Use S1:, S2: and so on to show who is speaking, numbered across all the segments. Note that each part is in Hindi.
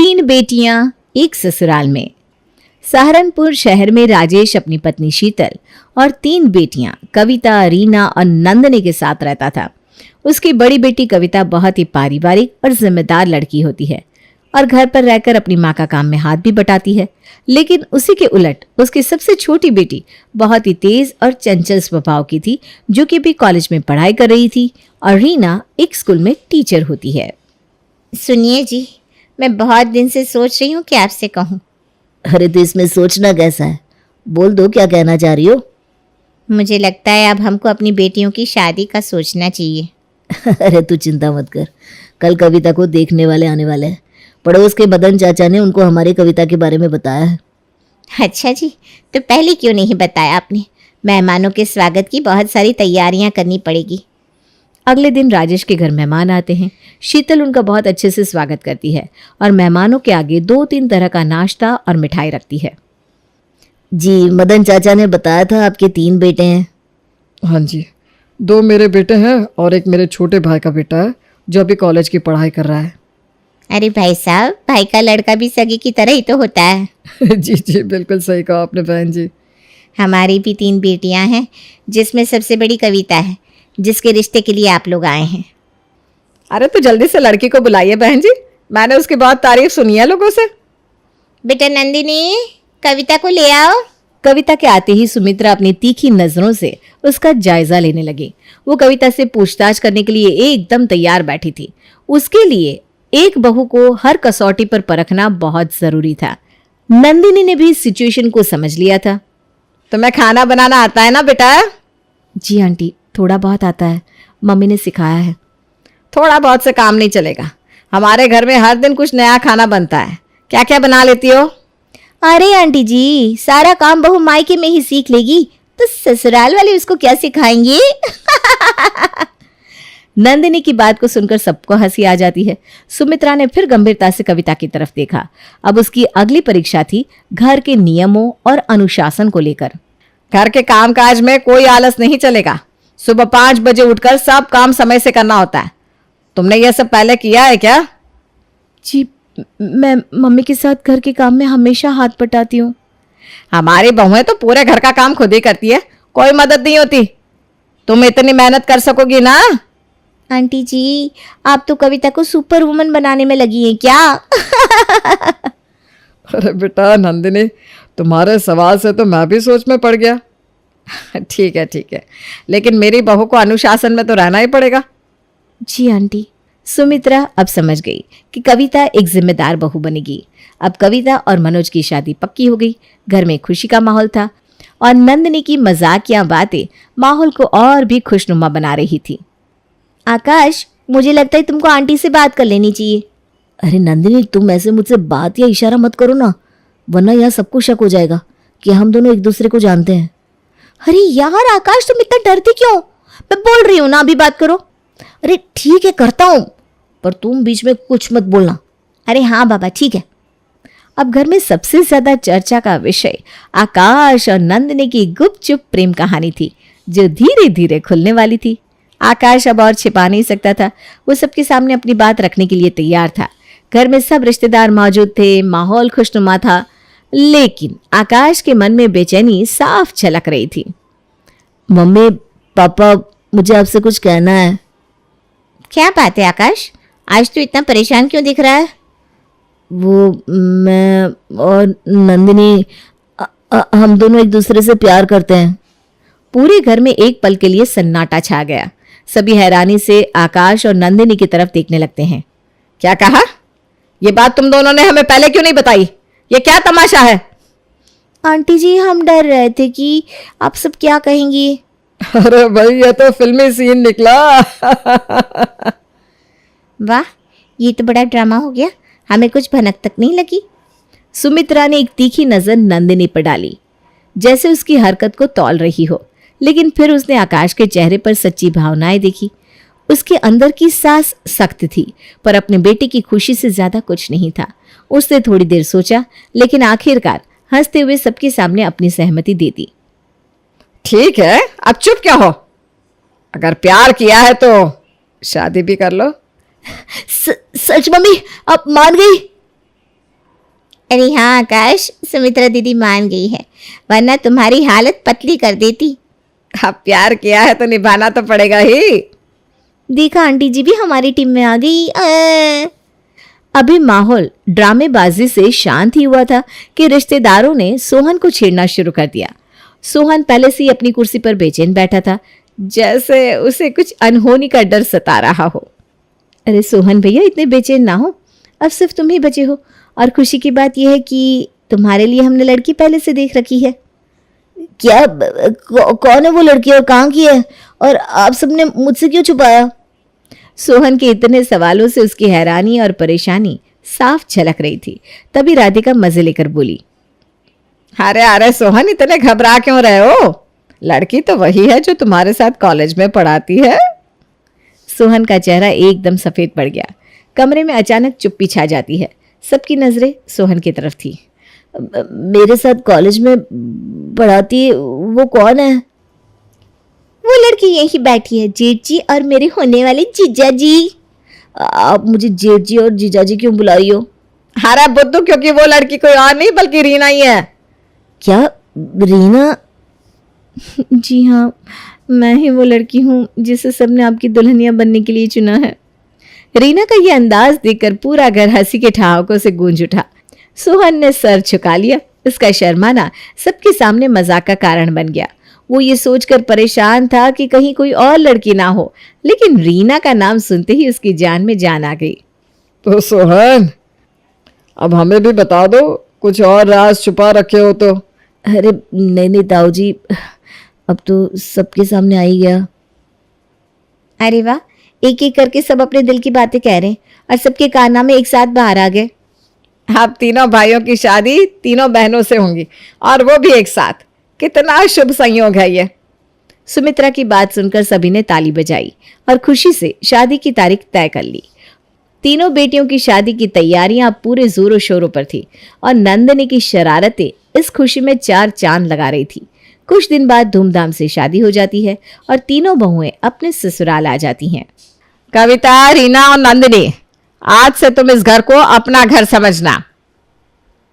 S1: तीन बेटियां एक ससुराल में। सहारनपुर शहर में राजेश अपनी पत्नी शीतल और तीन बेटियां कविता, रीना और नंदनी के साथ रहता था। उसकी बड़ी बेटी कविता बहुत ही पारिवारिक और जिम्मेदार लड़की होती है और घर पर रहकर अपनी माँ का काम में हाथ भी बटाती है। लेकिन उसी के उलट उसकी सबसे छोटी बेटी बहुत ही तेज और चंचल स्वभाव की थी, जो कि भी कॉलेज में पढ़ाई कर रही थी, और रीना एक स्कूल में टीचर होती है।
S2: सुनिए जी, मैं बहुत दिन से सोच रही हूँ कि आपसे कहूँ।
S3: अरे तो इसमें सोचना कैसा है, बोल दो क्या कहना चाह रही हो।
S2: मुझे लगता है अब हमको अपनी बेटियों की शादी का सोचना चाहिए।
S3: अरे तू चिंता मत कर, कल कविता को देखने वाले आने वाले हैं। पड़ोस के मदन चाचा ने उनको हमारी कविता के बारे में बताया है।
S2: अच्छा जी, तो पहले क्यों नहीं बताया आपने? मेहमानों के स्वागत की बहुत सारी तैयारियां करनी पड़ेगी।
S1: अगले दिन राजेश के घर मेहमान आते हैं। शीतल उनका बहुत अच्छे से स्वागत करती है और मेहमानों के आगे 2-3 तरह का नाश्ता और मिठाई रखती है।
S3: जी, मदन चाचा ने बताया था आपके 3 बेटे हैं।
S4: हाँ जी, 2 मेरे बेटे हैं और एक मेरे छोटे भाई का बेटा है जो अभी कॉलेज की पढ़ाई कर रहा है।
S2: अरे भाई साहब, भाई का लड़का भी सगी की तरह ही तो होता है।
S4: जी जी, बिल्कुल सही कहा आपने बहन जी।
S2: हमारी भी 3 बेटियां हैं, जिसमें सबसे बड़ी कविता है, जिसके रिश्ते के लिए आप लोग आए हैं।
S5: अरे तो जल्दी से लड़की को बुलाइए बहन जी, मैंने उसकी बहुत तारीफ सुनी है लोगों से।
S2: बेटा नंदिनी, कविता को ले आओ।
S1: कविता के आते ही सुमित्रा अपनी तीखी नजरों से उसका जायजा लेने लगी। वो कविता से पूछताछ करने के लिए एकदम तैयार बैठी थी। उसके लिए एक बहू को हर कसौटी पर परखना बहुत जरूरी था। नंदिनी ने भी सिचुएशन को समझ लिया था।
S5: तुम्हें खाना बनाना आता है ना बेटा?
S1: जी आंटी, थोड़ा बहुत आता है, मम्मी ने सिखाया है।
S5: थोड़ा बहुत से काम नहीं चलेगा, हमारे घर में हर दिन कुछ नया खाना बनता है। क्या क्या बना लेती हो?
S2: अरे आंटी जी, सारा काम बहू मायके में ही सीख लेगी तो ससुराल वाले उसको क्या सिखाएंगे?
S1: नंदिनी की बात को सुनकर सबको हंसी आ जाती है। सुमित्रा ने फिर गंभीरता से कविता की तरफ देखा। अब उसकी अगली परीक्षा थी घर के नियमों और अनुशासन को लेकर।
S5: घर के कामकाज में कोई आलस नहीं चलेगा। सुबह 5 बजे उठकर सब काम समय से करना होता है। तुमने यह सब पहले किया है क्या?
S1: जी, मैं मम्मी के साथ घर के काम में हमेशा हाथ बटाती हूँ।
S5: हमारी बहुएं तो पूरे घर का काम खुद ही करती है, कोई मदद नहीं होती। तुम इतनी मेहनत कर सकोगी ना?
S2: आंटी जी, आप तो कविता को सुपर वुमन बनाने में लगी हैं क्या?
S4: अरे बेटा नंदिनी, तुम्हारे सवाल से तो मैं भी सोच में पड़ गया।
S5: ठीक है, लेकिन मेरी बहू को अनुशासन में तो रहना ही पड़ेगा।
S1: जी आंटी। सुमित्रा अब समझ गई कि कविता एक जिम्मेदार बहू बनेगी। अब कविता और मनोज की शादी पक्की हो गई। घर में खुशी का माहौल था और नंदिनी की मजाकिया बातें माहौल को और भी खुशनुमा बना रही थी।
S2: आकाश, मुझे लगता है तुमको आंटी से बात कर लेनी चाहिए।
S3: अरे नंदिनी, तुम ऐसे मुझसे बात या इशारा मत करो ना, वरना यहाँ सबको शक हो जाएगा कि हम दोनों एक दूसरे को जानते हैं।
S2: अरे यार आकाश, तुम इतना डरती क्यों? मैं बोल रही हूँ ना, अभी बात करो।
S3: अरे ठीक है, करता हूँ, पर तुम बीच में कुछ मत बोलना।
S2: अरे हाँ बाबा, ठीक है।
S1: अब घर में सबसे ज्यादा चर्चा का विषय आकाश और नंदिनी की गुपचुप प्रेम कहानी थी, जो धीरे धीरे खुलने वाली थी। आकाश अब और छिपा नहीं सकता था। वो सबके सामने अपनी बात रखने के लिए तैयार था। घर में सब रिश्तेदार मौजूद थे, माहौल खुशनुमा था, लेकिन आकाश के मन में बेचैनी साफ झलक रही थी।
S3: मम्मी पापा, मुझे आपसे कुछ कहना है।
S2: क्या बात है आकाश, आज तो इतना परेशान क्यों दिख रहा है?
S3: वो मैं और नंदिनी, हम दोनों एक दूसरे से प्यार करते हैं।
S1: पूरे घर में एक पल के लिए सन्नाटा छा गया। सभी हैरानी से आकाश और नंदिनी की तरफ देखने लगते हैं।
S5: क्या कहा? ये बात तुम दोनों ने हमें पहले क्यों नहीं बताई? ये क्या तमाशा है?
S2: आंटी जी, हम डर रहे थे कि आप सब क्या कहेंगी।
S4: अरे भाई, ये तो फिल्मी सीन निकला।
S2: वाह, ये तो बड़ा ड्रामा हो गया, हमें कुछ भनक तक नहीं लगी।
S1: सुमित्रा ने एक तीखी नजर नंदिनी पर डाली, जैसे उसकी हरकत को तौल रही हो, लेकिन फिर उसने आकाश के चेहरे पर सच्ची भावनाएं देखी। उसके अंदर की सांस सख्त थी, पर अपने बेटे की खुशी से ज्यादा कुछ नहीं था। उसने थोड़ी देर सोचा, लेकिन आखिरकार हंसते हुए सबके सामने अपनी सहमति दे दी।
S5: ठीक है, अब चुप क्या हो? अगर प्यार किया है तो शादी भी कर लो।
S3: सच मम्मी, आप मान गई?
S2: अरे हाँ आकाश, सुमित्रा दीदी मान गई है, वरना तुम्हारी हालत पतली कर देती।
S5: अब प्यार किया है तो निभाना तो पड़ेगा ही।
S3: देखा आंटी जी भी हमारी टीम में आ गई। अभी माहौल ड्रामेबाजी से शांत ही हुआ था कि रिश्तेदारों ने सोहन को छेड़ना शुरू कर दिया। सोहन पहले से ही अपनी कुर्सी पर बेचैन बैठा था,
S1: जैसे उसे कुछ अनहोनी का डर सता रहा हो। अरे सोहन भैया, इतने बेचैन ना हो, अब सिर्फ तुम ही बचे हो। और खुशी की बात यह है कि तुम्हारे लिए हमने लड़की पहले से देख रखी है।
S3: क्या कौन है वो लड़की और कहाँ की है, और आप सबने मुझसे क्यों छुपाया?
S1: सोहन के इतने सवालों से उसकी हैरानी और परेशानी साफ झलक रही थी। तभी राधिका मजे लेकर बोली, अरे अरे सोहन, इतने घबरा क्यों रहे हो? लड़की तो वही है जो तुम्हारे साथ कॉलेज में पढ़ाती है। सोहन का चेहरा एकदम सफेद पड़ गया। कमरे में अचानक चुप्पी छा जाती है। सबकी नजरें सोहन की तरफ थी।
S3: मेरे साथ कॉलेज में पढ़ाती है, वो कौन है?
S2: वो लड़की यही बैठी है, जेठ जी और मेरे होने वाले जीजा जी।
S3: आप मुझे जेठ जी और जीजा जी क्यों बुला रही हो?
S5: अरे बुद्धू, क्योंकि वो लड़की कोई और नहीं बल्कि रीना ही है।
S3: क्या रीना?
S1: जी हाँ, मैं ही वो लड़की हूँ जिसे सबने आपकी दुल्हनिया बनने के लिए चुना है। रीना का ये अंदाज देखकर पूरा घर हंसी के ठहाकों से गूंज उठा। सोहन ने सर झुका लिया। उसका शर्माना सबके सामने मजाक का कारण बन गया। वो ये सोचकर परेशान था कि कहीं कोई और लड़की ना हो, लेकिन रीना का नाम सुनते ही उसकी जान में जान आ गई।
S4: तो सोहन, अब हमें भी बता दो, कुछ और राज छुपा रखे हो तो।
S3: अरे नहीं ताऊ जी, अब तो सबके सामने आ ही गया।
S2: अरे वाह, एक एक करके सब अपने दिल की बातें कह रहे हैं और सबके कारनामे एक साथ बाहर आ गए।
S5: अब तीनों भाइयों की शादी तीनों बहनों से होंगी, और वो भी एक साथ। कितना शुभ संयोग है ये।
S1: सुमित्रा की बात सुनकर सभी ने ताली बजाई और खुशी से शादी की तारीख तय कर ली। तीनों बेटियों की शादी की तैयारियां अब पूरे जोरों शोरों पर थी और नंदिनी की शरारतें इस खुशी में चार चांद लगा रही थी। कुछ दिन बाद धूमधाम से शादी हो जाती है और तीनों बहुएं अपने ससुराल आ जाती हैं।
S5: कविता, रीना और नंदिनी, आज से तुम इस घर को अपना घर समझना।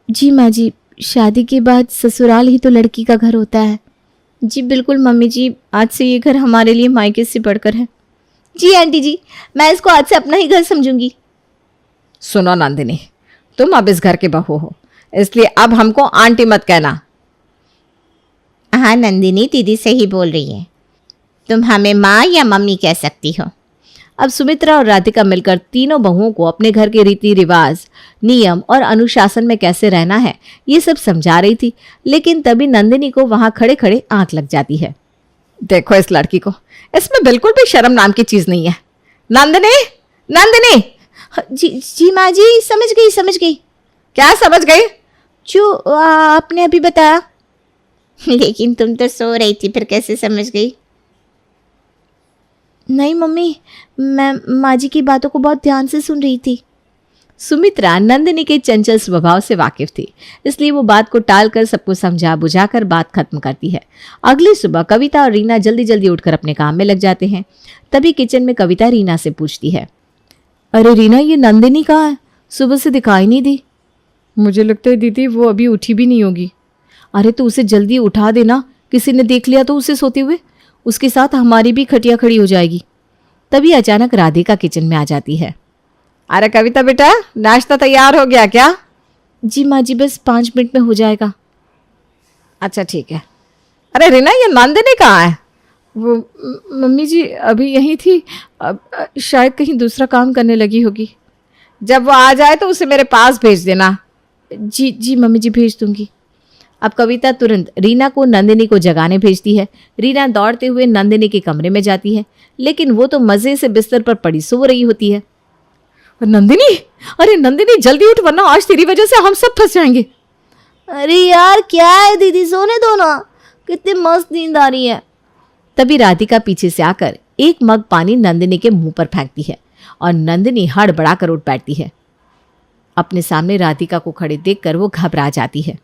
S1: जी माँ जी, शादी के बाद ससुराल ही तो लड़की का घर होता है। जी बिल्कुल मम्मी जी, आज से ये घर हमारे लिए मायके से बढ़कर है।
S2: जी आंटी जी, मैं इसको आज से अपना ही घर समझूंगी।
S5: सुनो नंदिनी, तुम अब इस घर के बहू हो, इसलिए अब हमको आंटी मत कहना।
S2: हाँ नंदिनी दीदी सही बोल रही है, तुम हमें माँ या मम्मी कह सकती हो।
S1: अब सुमित्रा और राधिका मिलकर तीनों बहुओं को अपने घर के रीति रिवाज, नियम और अनुशासन में कैसे रहना है ये सब समझा रही थी। लेकिन तभी नंदिनी को वहां खड़े खड़े आंख लग जाती है।
S5: देखो इस लड़की को, इसमें बिल्कुल भी शर्म नाम की चीज नहीं है। नंदिनी, नंदिनी।
S2: जी माँ जी, समझ गई।
S5: क्या समझ गई?
S2: जो आपने अभी बताया। लेकिन तुम तो सो रही थी, फिर कैसे समझ गई?
S1: नहीं मम्मी, मैं माँ जी की बातों को बहुत ध्यान से सुन रही थी। सुमित्रा नंदिनी के चंचल स्वभाव से वाकिफ थी, इसलिए वो बात को टालकर सबको समझा बुझाकर बात खत्म करती है। अगली सुबह कविता और रीना जल्दी जल्दी उठकर अपने काम में लग जाते हैं। तभी किचन में कविता रीना से पूछती है, अरे रीना, ये नंदिनी कहाँ है? सुबह से दिखाई नहीं दी।
S4: मुझे लगता है दीदी वो अभी उठी भी नहीं होगी।
S1: अरे तो उसे जल्दी उठा देना, किसी ने देख लिया तो उसे सोते हुए, उसके साथ हमारी भी खटिया खड़ी हो जाएगी। तभी अचानक राधिका किचन में आ जाती है।
S5: अरे कविता बेटा, नाश्ता तैयार हो गया क्या?
S1: जी माँ जी, बस 5 मिनट में हो जाएगा।
S5: अच्छा ठीक है। अरे रीना, ये नंदिनी कहाँ है?
S4: वो मम्मी जी अभी यहीं थी, अब शायद कहीं दूसरा काम करने लगी होगी।
S5: जब वो आ जाए तो उसे मेरे पास भेज देना।
S1: जी मम्मी जी, भेज दूंगी। अब कविता तुरंत रीना को नंदिनी को जगाने भेजती है। रीना दौड़ते हुए नंदिनी के कमरे में जाती है, लेकिन वो तो मजे से बिस्तर पर पड़ी सो रही होती है।
S4: नंदिनी, अरे नंदिनी जल्दी उठ, वरना आज तेरी वजह से हम सब फंस जाएंगे।
S3: अरे यार क्या है दीदी, सोने दो ना, कितनी मस्त नींद आ रही है।
S1: तभी राधिका पीछे से आकर एक मग पानी नंदिनी के मुंह पर फेंकती है और नंदिनी हड़बड़ाकर उठ बैठती है। अपने सामने राधिका को खड़े देखकर वो घबरा जाती है।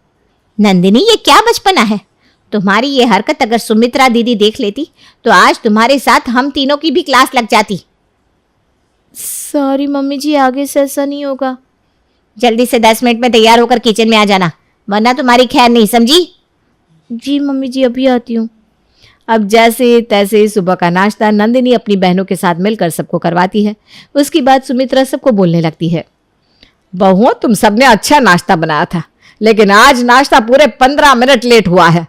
S2: नंदिनी, ये क्या बचपना है? तुम्हारी ये हरकत अगर सुमित्रा दीदी देख लेती तो आज तुम्हारे साथ हम तीनों की भी क्लास लग जाती।
S1: सॉरी मम्मी जी, आगे से ऐसा नहीं होगा।
S2: जल्दी से 10 मिनट में तैयार होकर किचन में आ जाना, वरना तुम्हारी खैर नहीं, समझी?
S3: जी मम्मी जी, अभी आती हूँ। अब जैसे तैसे सुबह का नाश्ता नंदिनी अपनी बहनों के साथ मिलकर सबको करवाती है। उसके बाद सुमित्रा सबको बोलने लगती है।
S5: बहुओं, तुम सबने अच्छा नाश्ता बनाया था, लेकिन आज नाश्ता पूरे 15 मिनट लेट हुआ है।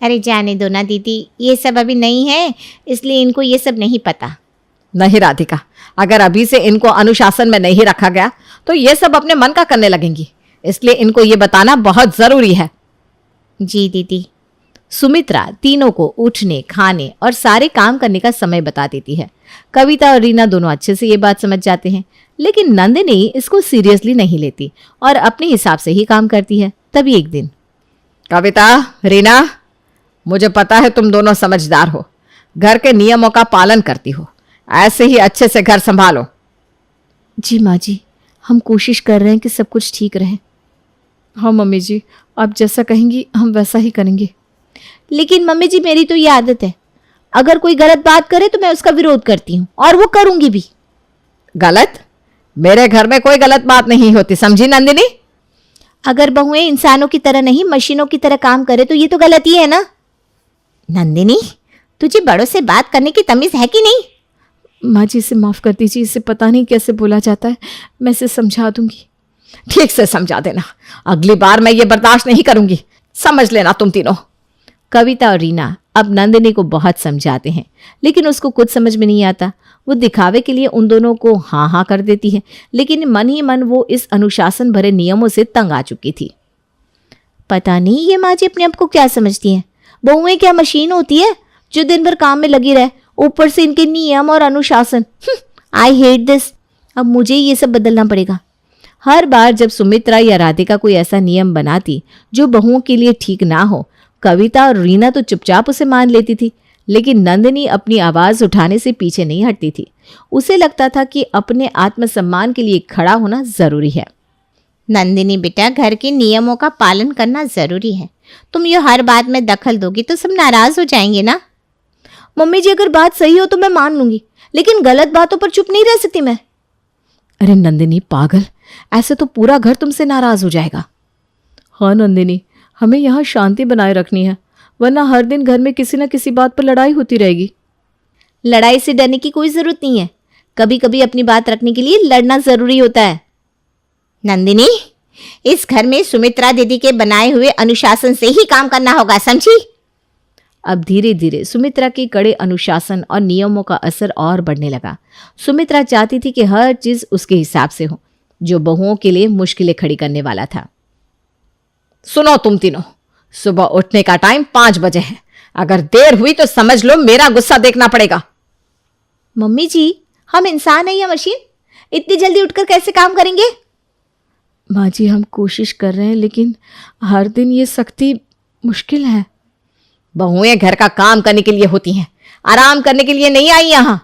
S2: अरे जाने दो ना दीदी, ये सब अभी नहीं है, इसलिए इनको ये सब नहीं पता।
S5: नहीं राधिका, अगर अभी से इनको अनुशासन में नहीं रखा गया तो ये सब अपने मन का करने लगेंगी, इसलिए इनको ये बताना बहुत जरूरी है।
S2: जी दीदी।
S3: सुमित्रा तीनों को उठने, खाने और सारे काम करने का समय बता देती है। कविता और रीना दोनों अच्छे से ये बात समझ जाते हैं, लेकिन नंदिनी इसको सीरियसली नहीं लेती और अपने हिसाब से ही काम करती है। तभी एक दिन,
S5: कविता, रीना, मुझे पता है तुम दोनों समझदार हो, घर के नियमों का पालन करती हो, ऐसे ही अच्छे से घर संभालो।
S3: जी माँ जी, हम कोशिश कर रहे हैं कि सब कुछ ठीक रहे।
S4: हाँ मम्मी जी, आप जैसा कहेंगी हम वैसा ही करेंगे।
S3: लेकिन मम्मी जी, मेरी तो ये आदत है, अगर कोई गलत बात करे तो मैं उसका विरोध करती हूँ और वो करूंगी भी।
S5: गलत? मेरे घर में कोई गलत बात नहीं होती, समझी नंदिनी?
S3: अगर बहुएं इंसानों की तरह नहीं मशीनों की तरह काम करे तो ये तो गलती है ना।
S2: नंदिनी, तुझे बड़ों से बात करने की तमीज है कि नहीं?
S4: माँ जी, इसे माफ़ कर दीजिए, इसे पता नहीं कैसे बोला जाता है, मैं इसे समझा दूंगी।
S5: ठीक से समझा देना, अगली बार मैं ये बर्दाश्त नहीं करूंगी, समझ लेना तुम तीनों।
S3: कविता और रीना अब नंदिनी को बहुत समझाते हैं, लेकिन उसको कुछ समझ में नहीं आता। वो दिखावे के लिए उन दोनों को हाँ हाँ कर देती है, लेकिन मन ही मन वो इस अनुशासन भरे नियमों से तंग आ चुकी थी। पता नहीं ये माँ जी अपने आप को क्या समझती हैं। बहुएं क्या मशीन होती है जो दिन भर काम में लगी रहे, ऊपर से इनके नियम और अनुशासन। I hate this. अब मुझे ये सब बदलना पड़ेगा। हर बार जब सुमित्रा या राधिका कोई ऐसा नियम बनाती जो बहुओं के लिए ठीक ना हो, कविता और रीना तो चुपचाप उसे मान लेती थी, लेकिन नंदिनी अपनी आवाज उठाने से पीछे नहीं हटती थी। उसे लगता था कि अपने आत्मसम्मान के लिए खड़ा होना जरूरी है।
S2: नंदिनी बेटा, घर के नियमों का पालन करना जरूरी है। तुम ये हर बात में दखल दोगी तो सब नाराज हो जाएंगे ना।
S3: मम्मी जी, अगर बात सही हो तो मैं मान लूंगी, लेकिन गलत बातों पर चुप नहीं रह सकती मैं।
S4: अरे नंदिनी पागल, ऐसे तो पूरा घर तुमसे नाराज हो जाएगा। हाँ नंदिनी, हमें यहाँ शांति बनाए रखनी है, वरना हर दिन घर में किसी न किसी बात पर लड़ाई होती रहेगी।
S3: लड़ाई से डरने की कोई जरूरत नहीं है, कभी कभी अपनी बात रखने के लिए लड़ना जरूरी होता है।
S2: नंदिनी, इस घर में सुमित्रा दीदी के बनाए हुए अनुशासन से ही काम करना होगा, समझी?
S3: अब धीरे धीरे सुमित्रा के कड़े अनुशासन और नियमों का असर और बढ़ने लगा। सुमित्रा चाहती थी कि हर चीज उसके हिसाब से हो, जो बहुओं के लिए मुश्किलें खड़ी करने वाला था।
S5: सुनो तुम तीनों, सुबह उठने का टाइम 5 बजे है, अगर देर हुई तो समझ लो मेरा गुस्सा देखना पड़ेगा।
S3: मम्मी जी, हम इंसान हैं या मशीन? इतनी जल्दी उठकर कैसे काम करेंगे?
S4: माँ जी, हम कोशिश कर रहे हैं, लेकिन हर दिन ये सख्ती मुश्किल है।
S5: बहुएं घर का काम करने के लिए होती हैं, आराम करने के लिए नहीं आई यहाँ।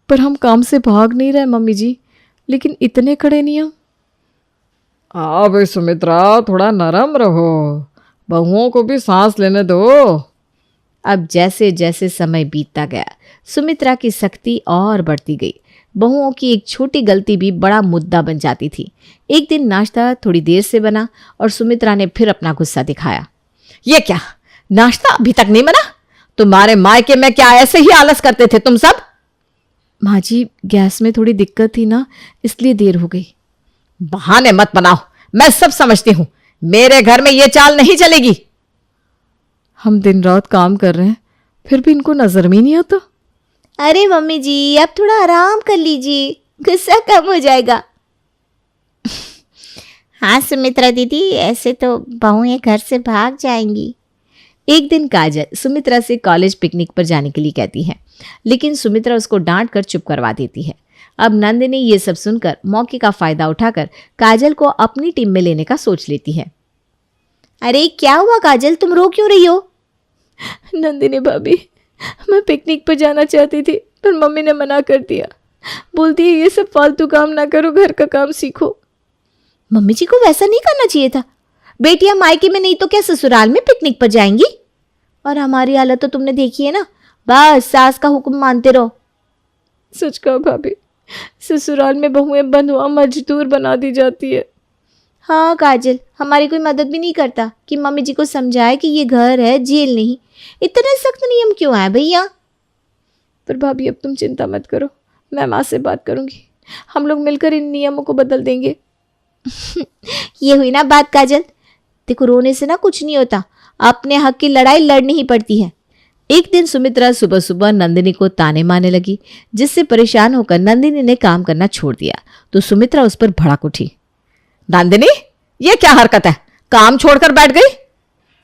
S4: पर हम काम से भाग नहीं रहे मम्मी जी, लेकिन इतने कड़े नियम। हाँ भाई सुमित्रा, थोड़ा नरम रहो, बहुओं को भी सांस लेने दो।
S3: अब जैसे जैसे समय बीतता गया, सुमित्रा की सख्ती और बढ़ती गई। बहुओं की एक छोटी गलती भी बड़ा मुद्दा बन जाती थी। एक दिन नाश्ता थोड़ी देर से बना और सुमित्रा ने फिर अपना गुस्सा दिखाया।
S5: ये क्या, नाश्ता अभी तक नहीं बना? तुम्हारे मायके में क्या ऐसे ही आलस करते थे तुम सब?
S4: माँ जी, गैस में थोड़ी दिक्कत थी ना, इसलिए देर हो गई।
S5: बहाने मत बनाओ, मैं सब समझती हूँ, मेरे घर में ये चाल नहीं चलेगी।
S4: हम दिन रात काम कर रहे हैं, फिर भी इनको नजर में नहीं आता।
S3: अरे मम्मी जी, आप थोड़ा आराम कर लीजिए, गुस्सा कम हो जाएगा।
S2: हाँ सुमित्रा दीदी, ऐसे तो बहुएं घर से भाग जाएंगी।
S3: एक दिन काजल सुमित्रा से कॉलेज पिकनिक पर जाने के लिए कहती है, लेकिन सुमित्रा उसको डांट कर चुप करवा देती है। अब नंदिनी ये सब सुनकर मौके का फायदा उठाकर काजल को अपनी टीम में लेने का सोच लेती है।
S2: अरे क्या हुआ काजल, तुम रो क्यों रही हो?
S4: नंदिनी भाभी, मैं पिकनिक पर जाना चाहती थी, पर मम्मी ने मना कर दिया। बोलती है ये सब फालतू काम ना करो, घर का काम सीखो।
S3: मम्मी जी को वैसा नहीं करना चाहिए था। बेटियां मायके में नहीं तो क्या ससुराल में पिकनिक पर जाएंगी? और हमारी हालत तो तुमने देखी है ना, बस सास का हुक्म मानते रहो।
S4: सच कहा भाभी, ससुराल में बहुएं बंधुआ मजदूर बना दी जाती है।
S2: हाँ काजल, हमारी कोई मदद भी नहीं करता कि मम्मी जी को समझाए कि ये घर है, जेल नहीं। इतने सख्त नियम क्यों है भैया?
S4: पर भाभी अब तुम चिंता मत करो, मैं माँ से बात करूंगी, हम लोग मिलकर इन नियमों को बदल देंगे।
S2: ये हुई ना बात काजल। देखो, रोने से ना कुछ नहीं होता, अपने हक की लड़ाई लड़नी ही पड़ती है।
S3: एक दिन सुमित्रा सुबह सुबह नंदिनी को ताने मारने लगी, जिससे परेशान होकर नंदिनी ने काम करना छोड़ दिया तो सुमित्रा उस पर भड़क उठी।
S5: नंदिनी, ये क्या हरकत है? काम छोड़कर बैठ गई?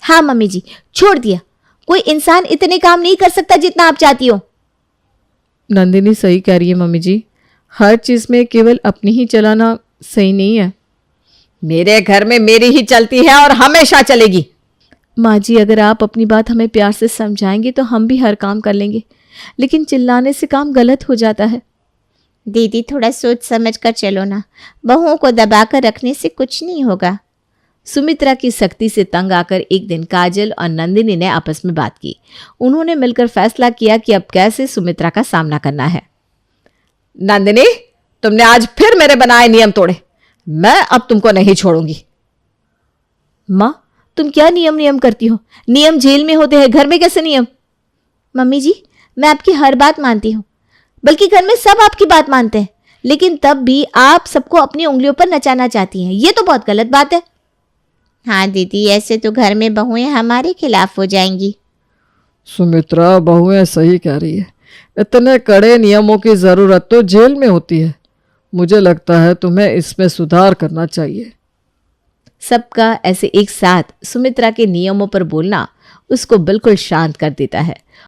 S2: हाँ मम्मी जी, छोड़ दिया। कोई इंसान इतने काम नहीं कर सकता जितना आप चाहती हो।
S4: नंदिनी सही कह रही है मम्मी जी, हर चीज में केवल अपनी ही चलाना सही नहीं है।
S5: मेरे घर में मेरी ही चलती है और हमेशा चलेगी।
S4: माँ जी, अगर आप अपनी बात हमें प्यार से समझाएंगे तो हम भी हर काम कर लेंगे, लेकिन चिल्लाने से काम गलत हो जाता है।
S2: दीदी, थोड़ा सोच समझ कर चलो ना, बहुओं को दबाकर रखने से कुछ नहीं होगा।
S3: सुमित्रा की सख्ती से तंग आकर एक दिन काजल और नंदिनी ने आपस में बात की। उन्होंने मिलकर फैसला किया कि अब कैसे सुमित्रा का सामना करना है।
S5: नंदिनी, तुमने आज फिर मेरे बनाए नियम तोड़े, मैं अब तुमको नहीं छोड़ूंगी।
S3: माँ, तुम क्या नियम करती हो? नियम जेल में होते हैं, घर में कैसे नियम?
S2: मम्मी जी, मैं आपकी हर बात मानती हूँ, बल्कि घर में सब आपकी बात मानते हैं, लेकिन तब भी आप सबको अपनी उंगलियों पर नचाना चाहती हैं। ये तो बहुत गलत बात है। हाँ दीदी, ऐसे तो घर में बहुएं हमारे खिलाफ हो जाएंगी।
S4: सुमित्रा, बहुएं सही कह रही है, इतने कड़े नियमों की जरूरत तो जेल में होती है। मुझे लगता है तुम्हें इसमें सुधार करना चाहिए।
S3: सबका ऐसे एक साथ सुमित्रा के नियमों पर बोलना उसको बिल्कुल शांत कर देता है।